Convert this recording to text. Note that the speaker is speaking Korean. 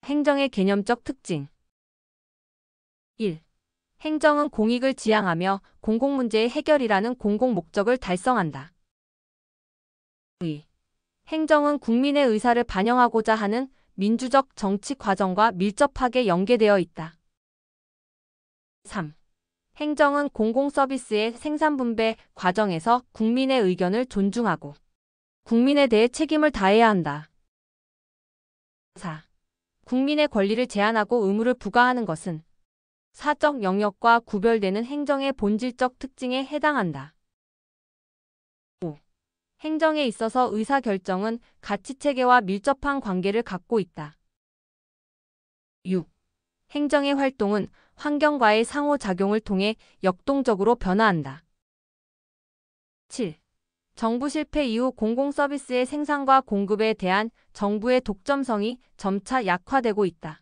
행정의 개념적 특징. 1. 행정은 공익을 지향하며 공공문제의 해결이라는 공공 목적을 달성한다. 2. 행정은 국민의 의사를 반영하고자 하는 민주적 정치 과정과 밀접하게 연계되어 있다. 3. 행정은 공공 서비스의 생산분배 과정에서 국민의 의견을 존중하고 국민에 대해 책임을 다해야 한다. 4. 국민의 권리를 제한하고 의무를 부과하는 것은 사적 영역과 구별되는 행정의 본질적 특징에 해당한다. 5. 행정에 있어서 의사결정은 가치체계와 밀접한 관계를 갖고 있다. 6. 행정의 활동은 환경과의 상호작용을 통해 역동적으로 변화한다. 7. 정부 실패 이후 공공서비스의 생산과 공급에 대한 정부의 독점성이 점차 약화되고 있다.